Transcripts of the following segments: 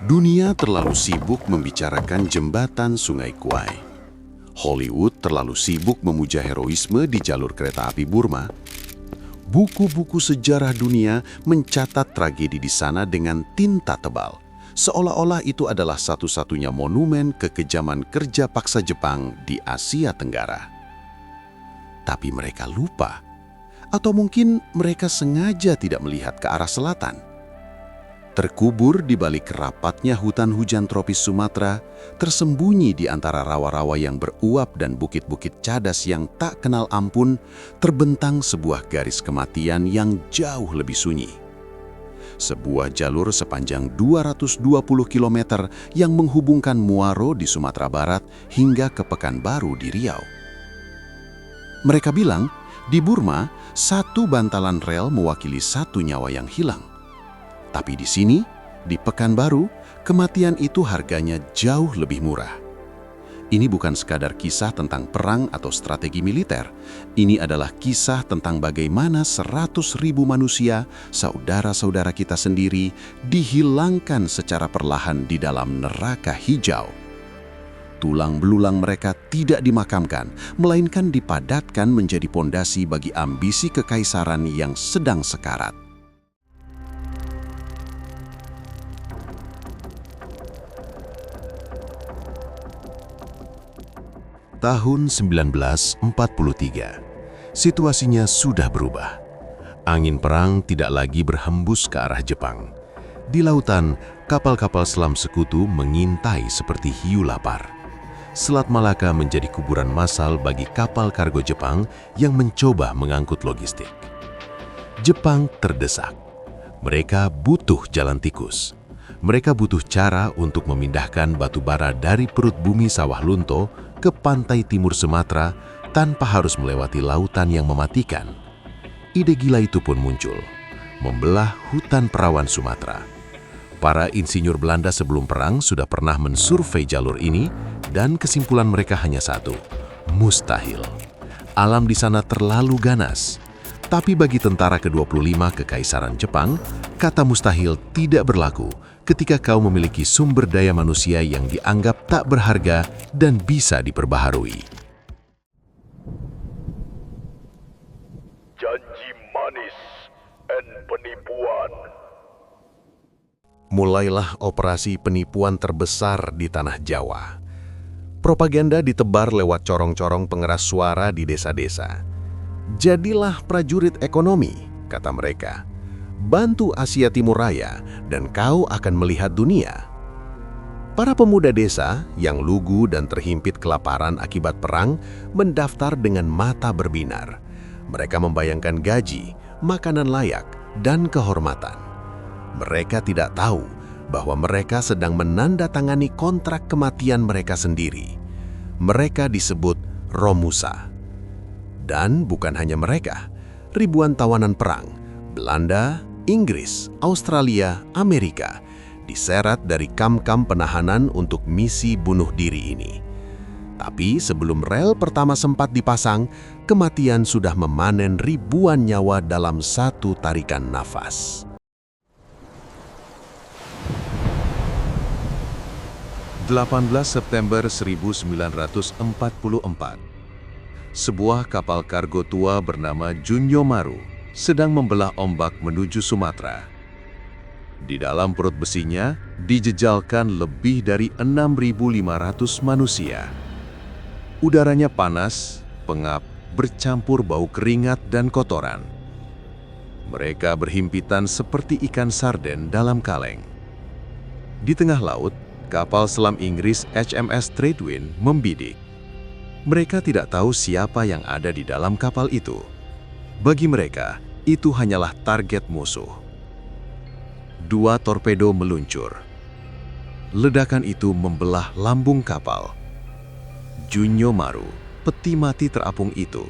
Dunia terlalu sibuk membicarakan jembatan Sungai Kwai. Hollywood terlalu sibuk memuja heroisme di jalur kereta api Burma. Buku-buku sejarah dunia mencatat tragedi di sana dengan tinta tebal, seolah-olah itu adalah satu-satunya monumen kekejaman kerja paksa Jepang di Asia Tenggara. Tapi mereka lupa, atau mungkin mereka sengaja tidak melihat ke arah selatan. Terkubur di balik rapatnya hutan hujan tropis Sumatera, tersembunyi di antara rawa-rawa yang beruap dan bukit-bukit cadas yang tak kenal ampun, terbentang sebuah garis kematian yang jauh lebih sunyi. Sebuah jalur sepanjang 220 km yang menghubungkan Muaro di Sumatera Barat hingga ke Pekanbaru di Riau. Mereka bilang, di Burma, satu bantalan rel mewakili satu nyawa yang hilang. Tapi di sini, di Pekanbaru, kematian itu harganya jauh lebih murah. Ini bukan sekadar kisah tentang perang atau strategi militer. Ini adalah kisah tentang bagaimana 100.000 manusia, saudara-saudara kita sendiri, dihilangkan secara perlahan di dalam neraka hijau. Tulang belulang mereka tidak dimakamkan, melainkan dipadatkan menjadi pondasi bagi ambisi kekaisaran yang sedang sekarat. Tahun 1943, situasinya sudah berubah. Angin perang tidak lagi berhembus ke arah Jepang. Di lautan, kapal-kapal selam sekutu mengintai seperti hiu lapar. Selat Malaka menjadi kuburan massal bagi kapal kargo Jepang yang mencoba mengangkut logistik. Jepang terdesak. Mereka butuh jalan tikus. Mereka butuh cara untuk memindahkan batu bara dari perut bumi sawah lunto ke pantai timur Sumatera tanpa harus melewati lautan yang mematikan. Ide gila itu pun muncul, membelah hutan perawan Sumatera. Para insinyur Belanda sebelum perang sudah pernah mensurvei jalur ini dan kesimpulan mereka hanya satu, mustahil. Alam di sana terlalu ganas. Tapi bagi tentara ke-25 Kekaisaran Jepang, kata mustahil tidak berlaku ketika kau memiliki sumber daya manusia yang dianggap tak berharga dan bisa diperbaharui. Janji manis dan penipuan. Mulailah operasi penipuan terbesar di tanah Jawa. Propaganda ditebar lewat corong-corong pengeras suara di desa-desa. Jadilah prajurit ekonomi, kata mereka. Bantu Asia Timur Raya dan kau akan melihat dunia. Para pemuda desa yang lugu dan terhimpit kelaparan akibat perang mendaftar dengan mata berbinar. Mereka membayangkan gaji, makanan layak, dan kehormatan. Mereka tidak tahu bahwa mereka sedang menandatangani kontrak kematian mereka sendiri. Mereka disebut Romusa. Dan bukan hanya mereka, ribuan tawanan perang, Belanda, Inggris, Australia, Amerika, diseret dari kam-kam penahanan untuk misi bunuh diri ini. Tapi sebelum rel pertama sempat dipasang, kematian sudah memanen ribuan nyawa dalam satu tarikan nafas. 18 September 1944. Sebuah kapal kargo tua bernama Junyo Maru sedang membelah ombak menuju Sumatera. Di dalam perut besinya dijejalkan lebih dari 6.500 manusia. Udaranya panas, pengap, bercampur bau keringat dan kotoran. Mereka berhimpitan seperti ikan sarden dalam kaleng. Di tengah laut, kapal selam Inggris HMS Tradewin membidik. Mereka tidak tahu siapa yang ada di dalam kapal itu. Bagi mereka, itu hanyalah target musuh. 2 torpedo meluncur. Ledakan itu membelah lambung kapal. Junyo Maru, peti mati terapung itu,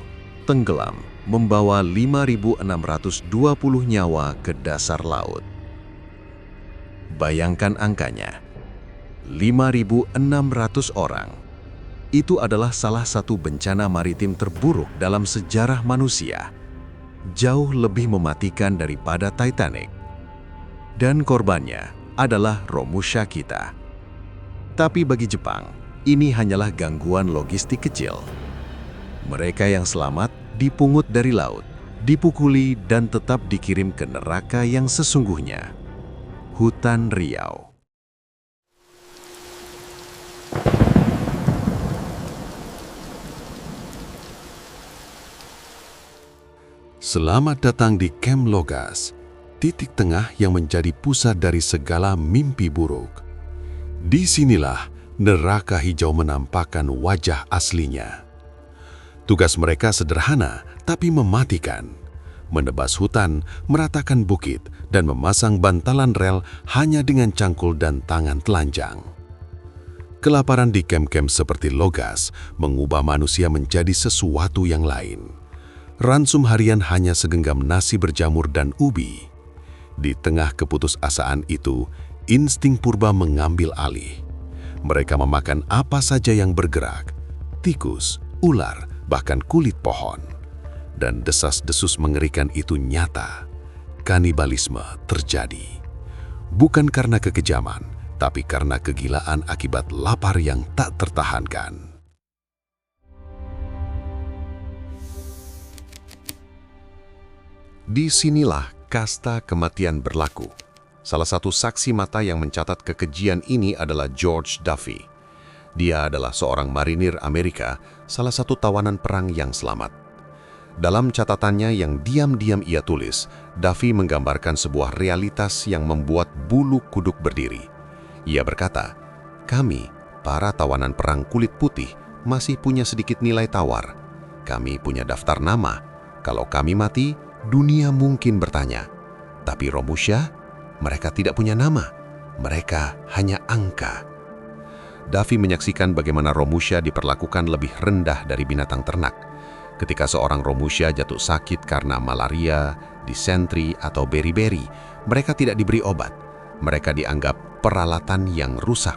tenggelam membawa 5.620 nyawa ke dasar laut. Bayangkan angkanya, 5.600 orang. Itu adalah salah satu bencana maritim terburuk dalam sejarah manusia. Jauh lebih mematikan daripada Titanic. Dan korbannya adalah Romusha kita. Tapi bagi Jepang, ini hanyalah gangguan logistik kecil. Mereka yang selamat dipungut dari laut, dipukuli dan tetap dikirim ke neraka yang sesungguhnya. Hutan Riau. Selamat datang di Camp Logas, titik tengah yang menjadi pusat dari segala mimpi buruk. Disinilah neraka hijau menampakkan wajah aslinya. Tugas mereka sederhana tapi mematikan. Menebas hutan, meratakan bukit, dan memasang bantalan rel hanya dengan cangkul dan tangan telanjang. Kelaparan di kem-kem seperti Logas mengubah manusia menjadi sesuatu yang lain. Ransum harian hanya segenggam nasi berjamur dan ubi. Di tengah keputusasaan itu, insting purba mengambil alih. Mereka memakan apa saja yang bergerak, tikus, ular, bahkan kulit pohon. Dan desas-desus mengerikan itu nyata. Kanibalisme terjadi. Bukan karena kekejaman, tapi karena kegilaan akibat lapar yang tak tertahankan. Disinilah kasta kematian berlaku. Salah satu saksi mata yang mencatat kekejian ini adalah George Duffy. Dia adalah seorang marinir Amerika, salah satu tawanan perang yang selamat. Dalam catatannya yang diam-diam ia tulis, Duffy menggambarkan sebuah realitas yang membuat bulu kuduk berdiri. Ia berkata, "Kami, para tawanan perang kulit putih, masih punya sedikit nilai tawar. Kami punya daftar nama. Kalau kami mati, dunia mungkin bertanya, tapi Romusha, mereka tidak punya nama. Mereka hanya angka." Duffy menyaksikan bagaimana Romusha diperlakukan lebih rendah dari binatang ternak. Ketika seorang Romusha jatuh sakit karena malaria, disentri, atau beri-beri, mereka tidak diberi obat. Mereka dianggap peralatan yang rusak.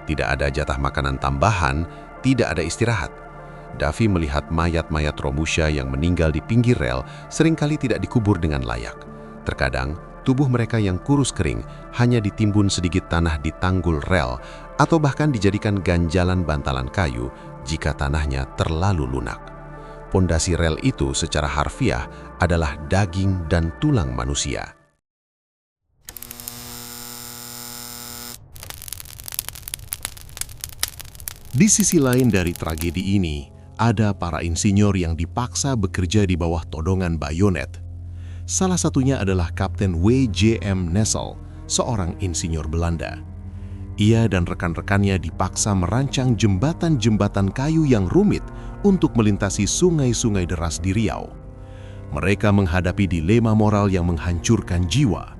Tidak ada jatah makanan tambahan, tidak ada istirahat. Duffy melihat mayat-mayat Romusha yang meninggal di pinggir rel seringkali tidak dikubur dengan layak. Terkadang, tubuh mereka yang kurus kering hanya ditimbun sedikit tanah di tanggul rel atau bahkan dijadikan ganjalan bantalan kayu jika tanahnya terlalu lunak. Pondasi rel itu secara harfiah adalah daging dan tulang manusia. Di sisi lain dari tragedi ini, ada para insinyur yang dipaksa bekerja di bawah todongan bayonet. Salah satunya adalah Kapten W.J.M. Nessel, seorang insinyur Belanda. Ia dan rekan-rekannya dipaksa merancang jembatan-jembatan kayu yang rumit untuk melintasi sungai-sungai deras di Riau. Mereka menghadapi dilema moral yang menghancurkan jiwa.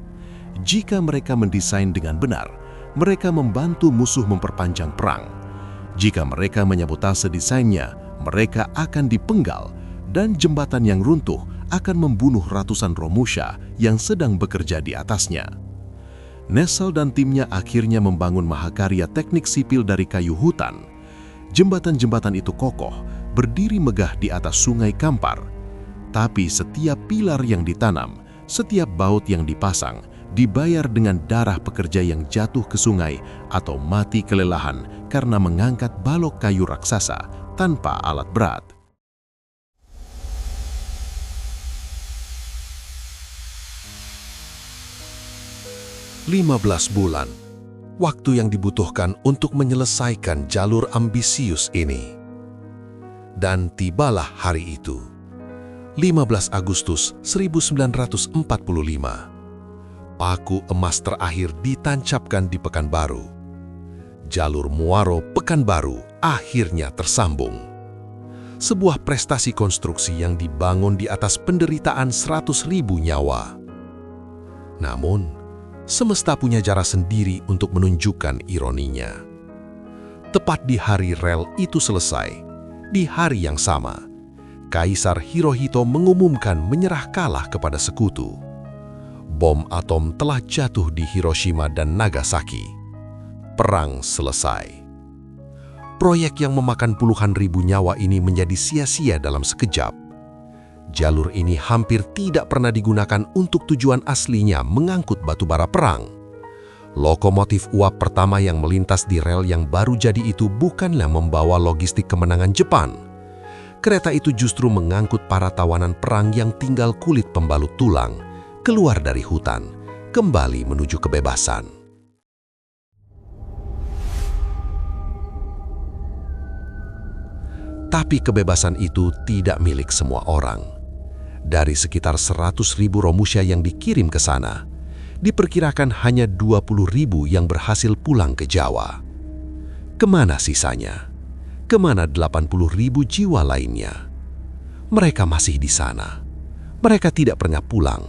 Jika mereka mendesain dengan benar, mereka membantu musuh memperpanjang perang. Jika mereka menyabotase desainnya, mereka akan dipenggal dan jembatan yang runtuh akan membunuh ratusan Romusha yang sedang bekerja di atasnya. Nessel dan timnya akhirnya membangun mahakarya teknik sipil dari kayu hutan. Jembatan-jembatan itu kokoh, berdiri megah di atas sungai Kampar. Tapi setiap pilar yang ditanam, setiap baut yang dipasang, dibayar dengan darah pekerja yang jatuh ke sungai atau mati kelelahan karena mengangkat balok kayu raksasa tanpa alat berat. "15 bulan, waktu yang dibutuhkan untuk menyelesaikan jalur ambisius ini. Dan tibalah hari itu, 15 Agustus 1945. Paku emas terakhir ditancapkan di Pekanbaru. Jalur Muaro Pekanbaru akhirnya tersambung. Sebuah prestasi konstruksi yang dibangun di atas penderitaan 100.000 nyawa. Namun, semesta punya cara sendiri untuk menunjukkan ironinya. Tepat di hari rel itu selesai, di hari yang sama, Kaisar Hirohito mengumumkan menyerah kalah kepada sekutu. Bom atom telah jatuh di Hiroshima dan Nagasaki. Perang selesai. Proyek yang memakan puluhan ribu nyawa ini menjadi sia-sia dalam sekejap. Jalur ini hampir tidak pernah digunakan untuk tujuan aslinya mengangkut batu bara perang. Lokomotif uap pertama yang melintas di rel yang baru jadi itu bukanlah membawa logistik kemenangan Jepang. Kereta itu justru mengangkut para tawanan perang yang tinggal kulit pembalut tulang, keluar dari hutan, kembali menuju kebebasan. Tapi kebebasan itu tidak milik semua orang. Dari sekitar 100.000 Romusha yang dikirim ke sana, diperkirakan hanya 20.000 yang berhasil pulang ke Jawa. Kemana sisanya? Kemana 80.000 jiwa lainnya? Mereka masih di sana. Mereka tidak pernah pulang.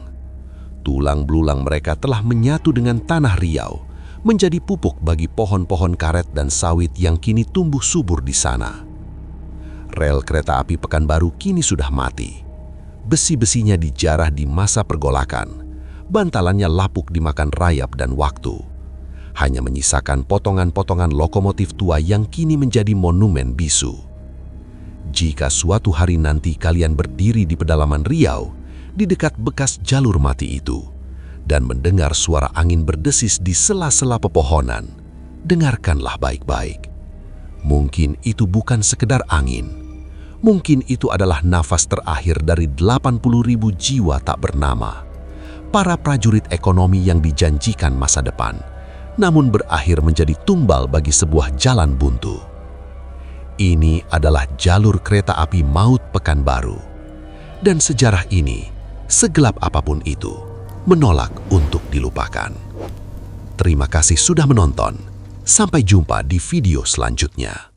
Tulang belulang mereka telah menyatu dengan tanah Riau, menjadi pupuk bagi pohon-pohon karet dan sawit yang kini tumbuh subur di sana. Rel kereta api Pekanbaru kini sudah mati. Besi-besinya dijarah di masa pergolakan. Bantalannya lapuk dimakan rayap dan waktu. Hanya menyisakan potongan-potongan lokomotif tua yang kini menjadi monumen bisu. Jika suatu hari nanti kalian berdiri di pedalaman Riau, di dekat bekas jalur mati itu, dan mendengar suara angin berdesis di sela-sela pepohonan, dengarkanlah baik-baik. Mungkin itu bukan sekedar angin. Mungkin itu adalah nafas terakhir dari 80.000 jiwa tak bernama. Para prajurit ekonomi yang dijanjikan masa depan, namun berakhir menjadi tumbal bagi sebuah jalan buntu. Ini adalah jalur kereta api maut Pekanbaru. Dan sejarah ini, segelap apapun itu, menolak untuk dilupakan. Terima kasih sudah menonton. Sampai jumpa di video selanjutnya.